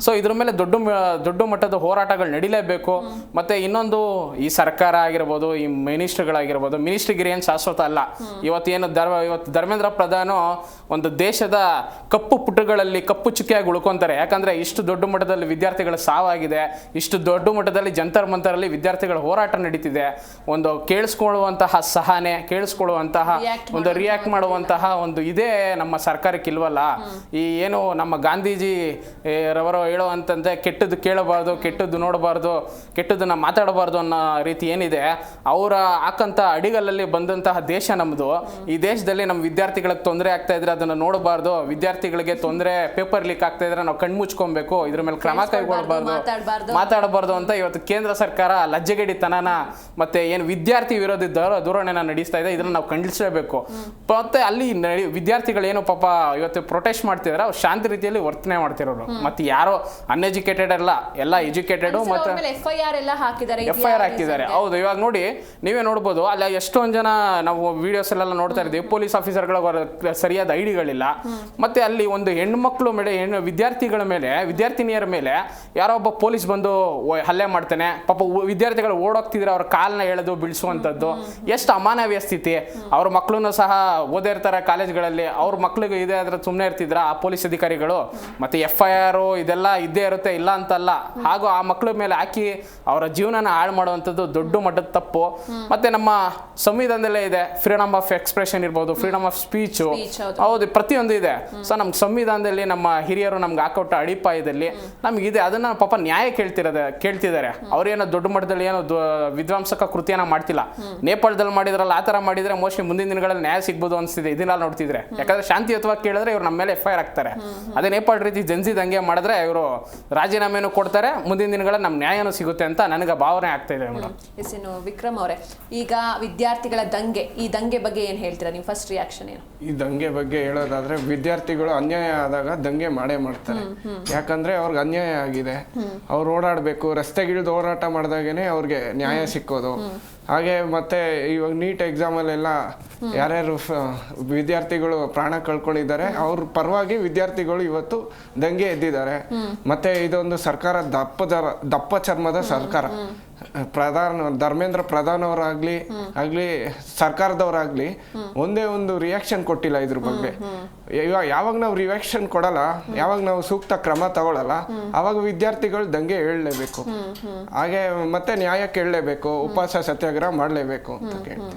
So ಇದ್ರ ಮೇಲೆ ದೊಡ್ಡ ಮಟ್ಟದ ಹೋರಾಟಗಳು ನಡಿಲೇಬೇಕು. ಮತ್ತೆ ಇನ್ನೊಂದು, ಈ ಸರ್ಕಾರ ಆಗಿರ್ಬೋದು, ಈ ಮಿನಿಸ್ಟರ್ಗಳಾಗಿರ್ಬೋದು, ಮಿನಿಸ್ಟ್ರಿಗಿರಿ ಏನು ಶಾಶ್ವತ ಅಲ್ಲ. ಇವತ್ತು ಧರ್ಮೇಂದ್ರ ಪ್ರಧಾನ್ ಒಂದು ದೇಶದ ಕಪ್ಪು ಪುಟಗಳಲ್ಲಿ ಕಪ್ಪು ಚುಕ್ಕಿಯಾಗಿ ಉಳ್ಕೊಂತಾರೆ. ಯಾಕಂದ್ರೆ ಇಷ್ಟು ದೊಡ್ಡ ಮಟ್ಟದಲ್ಲಿ ವಿದ್ಯಾರ್ಥಿಗಳ ಸಾವಾಗಿದೆ, ಇಷ್ಟು ದೊಡ್ಡ ಮಟ್ಟದಲ್ಲಿ ಜಂತರ್ ಮಂತರಲ್ಲಿ ವಿದ್ಯಾರ್ಥಿಗಳ ಹೋರಾಟ ನಡೀತಿದೆ. ಒಂದು ಕೇಳಿಸ್ಕೊಳ್ಳುವಂತಹ ಸಹನೆ, ಕೇಳಿಸ್ಕೊಳ್ಳುವಂತಹ ಒಂದು ರಿಯಾಕ್ಟ್ ಮಾಡುವಂತಹ ಒಂದು ಇದೇ ನಮ್ಮ ಸರ್ಕಾರಕ್ಕೆ ಇಲ್ವಲ್ಲ. ಈ ಏನು ನಮ್ಮ ಗಾಂಧೀಜಿ ರವರು ಹೇಳುವಂತಂದ್ರೆ ಕೆಟ್ಟದ್ದು ಕೇಳಬಾರ್ದು, ಕೆಟ್ಟದ್ದು ನೋಡಬಾರ್ದು, ಕೆಟ್ಟದನ್ನ ಮಾತಾಡಬಾರ್ದು ಅನ್ನೋ ರೀತಿ ಏನಿದೆ, ಅವರ ಹಾಕಂತ ಅಡಿಗಲ್ಲಲ್ಲಿ ಬಂದಂತಹ ದೇಶ ನಮ್ಮದು. ಈ ದೇಶದಲ್ಲಿ ನಮ್ಮ ವಿದ್ಯಾರ್ಥಿಗಳಿಗೆ ತೊಂದರೆ ಆಗ್ತಾ ಇದ್ರೆ ಅದನ್ನ ನೋಡಬಾರ್ದು, ವಿದ್ಯಾರ್ಥಿಗಳಿಗೆ ತೊಂದರೆ ಪೇಪರ್ ಲೀಕ್ ಆಗ್ತಾ ಇದ್ರೆ ನಾವು ಕಣ್ಮುಚ್ಕೊಬೇಕು, ಇದ್ರ ಮೇಲೆ ಕ್ರಮ ಕೈಗೊಳ್ಳಬಾರ್ದು, ಮಾತಾಡಬಾರ್ದು ಅಂತ ಇವತ್ತು ಕೇಂದ್ರ ಸರ್ಕಾರ ಲಜ್ಜೆಗೇಡಿತನನ ಮತ್ತೆ ಏನು ವಿದ್ಯಾರ್ಥಿ ವಿರೋಧಿ ಧೋರಣೆನ ನಡೆಸ್ತಾ ಇದೆ. ಇದನ್ನ ನಾವು ಖಂಡಿಸಲೇಬೇಕು. ಮತ್ತೆ ಅಲ್ಲಿ ವಿದ್ಯಾರ್ಥಿಗಳು ಏನು ಪಾಪ ಇವತ್ತು ಪ್ರೊಟೆಸ್ಟ್ ಮಾಡ್ತಿದಾರೆ, ಅವ್ರು ಶಾಂತಿ ರೀತಿಯಲ್ಲಿ ವರ್ತನೆ ಮಾಡ್ತಿರೋರು. ಮತ್ತೆ ಯಾರೋ ಅನ್ಎಜುಕೇಟೆಡ್ ಅಲ್ಲ, ಎಲ್ಲ ಎಜುಕೇಟೆಡ್. ಮತ್ತೆ FIR ಹಾಕಿದ್ದಾರೆ. ಹೌದು, ಇವಾಗ ನೋಡಿ, ನೀವೇ ನೋಡ್ಬೋದು, ಅಲ್ಲ ಎಷ್ಟೊಂದು ಜನ ನಾವು ವಿಡಿಯೋಸ್ ಎಲ್ಲ ನೋಡ್ತಾ ಇದ್ದೀವಿ, ಪೊಲೀಸ್ ಆಫೀಸರ್ಗಳ ಸರಿಯಾದ ಐಡಿಗಳಿಲ್ಲ. ಮತ್ತೆ ಅಲ್ಲಿ ಒಂದು ಹೆಣ್ಮಕ್ಳು ಮೇಲೆ, ವಿದ್ಯಾರ್ಥಿಗಳ ಮೇಲೆ, ವಿದ್ಯಾರ್ಥಿನಿಯರ ಮೇಲೆ ಯಾರೋ ಒಬ್ಬ ಪೊಲೀಸ್ ಬಂದು ಹಲ್ಲೆ ಮಾಡ್ತಾನೆ. ಪಾಪ ವಿದ್ಯಾರ್ಥಿಗಳು ಓಡೋಗ್ತಿದ್ರೆ ಅವ್ರ ಕಾಲನ್ನ ಎಳೆದು ಬೀಳಿಸುವಂಥದ್ದು ಎಷ್ಟು ಅಮಾನವೀಯ ಸ್ಥಿತಿ. ಅವ್ರ ಮಕ್ಕಳನ್ನು ಸಹ ಓದೇ ಇರ್ತಾರೆ ಕಾಲೇಜ್ಗಳಲ್ಲಿ, ಅವ್ರ ಮಕ್ಳಿಗೆ ಇದೆ ಆದ್ರೆ ಸುಮ್ಮನೆ ಇರ್ತಿದ್ರ ಆ ಪೊಲೀಸ್ ಅಧಿಕಾರಿಗಳು? ಮತ್ತೆ FIR ಇದೆಲ್ಲ ಇದ್ದೇ ಇರುತ್ತೆ, ಇಲ್ಲ ಅಂತಲ್ಲ. ಹಾಗೂ ಆ ಮಕ್ಕಳ ಮೇಲೆ ಹಾಕಿ ಅವರ ಜೀವನನ ಹಾಳು ಮಾಡುವಂಥದ್ದು ದೊಡ್ಡ ಮಟ್ಟದ ತಪ್ಪು. ಮತ್ತೆ ನಮ್ಮ ಸಂವಿಧಾನದಲ್ಲೇ ಇದೆ, ಫ್ರೀಡಮ್ ಆಫ್ ಎಕ್ಸ್ಪ್ರೆಷನ್ ಇರ್ಬೋದು, ಫ್ರೀಡಮ್ ಆಫ್ ಸ್ಪೀಚು, ಹೌದು, ಪ್ರತಿಯೊಂದು ಇದೆ. ಸೊ ನಮ್ಮ ಸಂವಿಧಾನದಲ್ಲಿ ನಮ್ಮ ಹಿರಿಯರು ನಮ್ಗೆ ಹಾಕೊಟ್ಟ ಅಡಿಪಾಯದಲ್ಲಿ ನಮಗಿದೆ. ಅದನ್ನ ಪಾಪ ನ್ಯಾಯ ಕೇಳ್ತಿದ್ದಾರೆ. ಅವ್ರೇನೋ ದೊಡ್ಡ ಮಟ್ಟದಲ್ಲಿ ಏನೋ ವಿಧ್ವಂಸಕ ಕೃತಿಯನ್ನ ಮಾಡ್ತಿಲ್ಲ. ನೇಪಾಳದಲ್ಲಿ ಮಾಡಿದ್ರಲ್ಲ, ಆ ತರ ಮಾಡಿದ್ರೆ ಮೋಸ್ಟ್ಲಿ ಮುಂದಿನ ದಿನಗಳಲ್ಲಿ ನ್ಯಾಯ ಸಿಗ್ಬೋದು ಅನ್ಸ್ತಿದೆ ಇದನ್ನೆಲ್ಲ ನೋಡ್ತಿದ್ರೆ. ಯಾಕಂದ್ರೆ ಶಾಂತಿಯುತವಾಗಿ ಕೇಳಿದ್ರೆ ಇವ್ರು ನಮ್ಮ ಮೇಲೆ FIR ಹಾಕ್ತಾರೆ. ಅದೇ ನೇಪಾಳ ರೀತಿ ಜನ್ಸಿದಂಗೆ ಮಾಡಿದ್ರೆ ಇವರು ರಾಜೀನಾಮೆನೂ ಕೊಡ್ತಾರೆ, ಮುಂದಿನ ದಿನಗಳಲ್ಲಿ ನಮ್ಮ ನ್ಯಾಯನೂ ಸಿಗುತ್ತೆ ಅಂತ ನನಗೆ ಭಾವನೆ ಆಗ್ತಾ ಇದೆ ಮೇಡಮ್. ವಿಕ್ರಮ್ ಅವರೇ, ಈಗ ವಿದ್ಯಾರ್ಥಿಗಳ ದಂಗೆ, ಈ ದಂಗೆ ಬಗ್ಗೆ ಏನ್ ಹೇಳ್ತೀರಾ? ನೀವು ಫಸ್ಟ್ ರಿಯಾಕ್ಷನ್ ಏನು? ಈ ದಂಗೆ ಬಗ್ಗೆ ಹೇಳೋದಾದ್ರೆ, ವಿದ್ಯಾರ್ಥಿಗಳು ಅನ್ಯಾಯ ಆದಾಗ ದಂಗೆ ಮಾಡೇ ಮಾಡ್ತಾರೆ. ಯಾಕಂದ್ರೆ ಅವ್ರಿಗೆ ಅನ್ಯಾಯ ಆಗಿದೆ, ಅವ್ರು ಓಡಾಡ್ಬೇಕು, ರಸ್ತೆಗಿಳಿದು ಹೋರಾಟ ಮಾಡಿದಾಗೇನೆ ಅವ್ರಿಗೆ ನ್ಯಾಯ ಸಿಕ್ಕೋದು. ಹಾಗೆ ಮತ್ತೆ ಇವಾಗ ನೀಟ್ ಎಕ್ಸಾಮಲ್ಲೆಲ್ಲ ಯಾರ್ಯಾರು ವಿದ್ಯಾರ್ಥಿಗಳು ಪ್ರಾಣ ಕಳ್ಕೊಂಡಿದ್ದಾರೆ ಅವ್ರ ಪರವಾಗಿ ವಿದ್ಯಾರ್ಥಿಗಳು ಇವತ್ತು ದಂಗೆ ಎದ್ದಿದ್ದಾರೆ. ಮತ್ತೆ ಇದೊಂದು ಸರ್ಕಾರ ದಪ್ಪ ಚರ್ಮದ ಸರ್ಕಾರ. ಧರ್ಮೇಂದ್ರ ಪ್ರಧಾನ್ ಅವರಾಗ್ಲಿ ಸರ್ಕಾರದವರಾಗ್ಲಿ ಒಂದೇ ಒಂದು ರಿಯಾಕ್ಷನ್ ಕೊಟ್ಟಿಲ್ಲ ಇದ್ರ ಬಗ್ಗೆ. ಯಾವಾಗ ನಾವು ರಿಯಾಕ್ಷನ್ ಕೊಡಲ್ಲ, ಯಾವಾಗ ನಾವು ಸೂಕ್ತ ಕ್ರಮ ತಗೊಳ್ಳಲ್ಲ, ಅವಾಗ ವಿದ್ಯಾರ್ಥಿಗಳು ದಂಗೆ ಹೇಳಲೇಬೇಕು. ಹಾಗೆ ಮತ್ತೆ ನ್ಯಾಯ ಕೇಳಲೇಬೇಕು, ಉಪವಾಸ ಸತ್ಯಾಗ್ರಹ ಮಾಡಲೇಬೇಕು ಅಂತ ಕೇಳ್ತೀನಿ.